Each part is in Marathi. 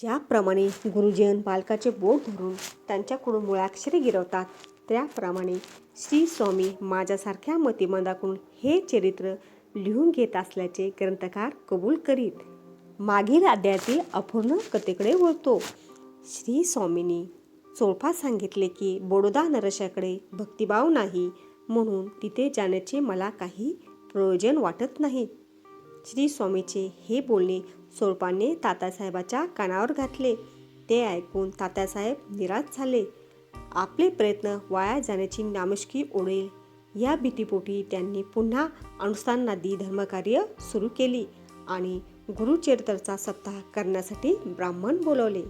ज्याप्रमाणे गुरुजन बालकाचे बोट धरून त्यांच्याकडून मुळाक्षरे गिरवतात, त्याप्रमाणे श्री स्वामी माझ्यासारख्या मतिमंदाकडून हे चरित्र लिहून घेत असल्याचे ग्रंथकार कबूल करीत. मागील अध्यायातील अपूर्ण कथेकडे वळतो. श्री स्वामींनी चोळपात सांगितले की बडोदा नरशाकडे भक्तिभाव नाही, म्हणून तिथे जाण्याचे मला काही प्रयोजन वाटत नाही. श्री स्वामीचे हे बोलणे चोळपाने तात्यासाहेबाच्या कानावर घातले. ते ऐकून तात्यासाहेब निराश झाले. आपले प्रयत्न वाया जाण्याची नामुष्की ओढेल या भीतीपोटी त्यांनी पुन्हा अनुष्ठानादी धर्मकार्य सुरू केली आणि गुरुचरित्राचा सप्ताह करण्यासाठी ब्राह्मण बोलवले.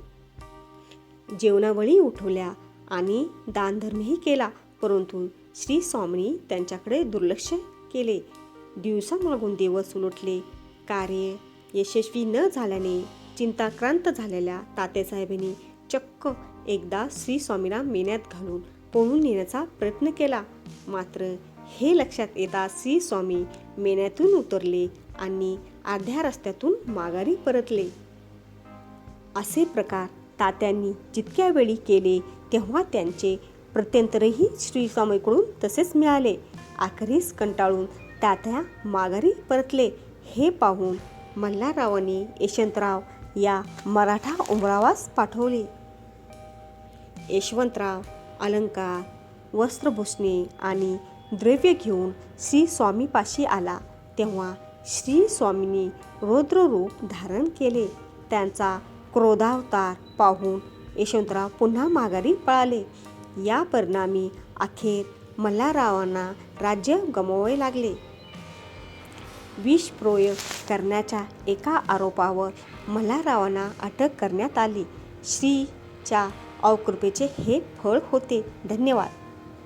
जेवणावळी उठवल्या आणि दानधर्मही केला, परंतु श्री स्वामींनी त्यांच्याकडे दुर्लक्ष केले. दिवसामागून दिवस उलटले. कार्य यशस्वी न झाल्याने चिंताक्रांत झालेल्या तात्यासाहेबांनी चक्क एकदा श्री स्वामींना मेण्यात घालून पळून नेण्याचा प्रयत्न केला. मात्र हे लक्षात येता श्री स्वामी मेण्यातून उतरले आणि अर्ध्या रस्त्यातून माघारी परतले. असे प्रकार तात्यांनी जितक्या वेळी केले तेव्हा त्यांचे प्रत्युत्तरही श्री स्वामीकडून तसेच मिळाले. अखेरीस कंटाळून तात्या माघारी परतले. हे पाहून मल्हाररावांनी यशवंतराव या मराठा उमरावास पाठवले. यशवंतराव अलंकार, वस्त्रभूषणे आणि द्रव्य घेऊन श्री स्वामीपाशी आला, तेव्हा श्री स्वामींनी रौद्र रूप धारण केले. त्यांचा क्रोधावतार पाहून यशवंतराव पुन्हा माघारी पळाले. या परिणामी अखेर मल्हाररावांना राज्य गमवावे लागले. विषप्रयोग करण्याच्या एका आरोपावर मल्हाररावांना अटक करण्यात आली. श्रीच्या अवकृपेचे हे फळ होते. धन्यवाद.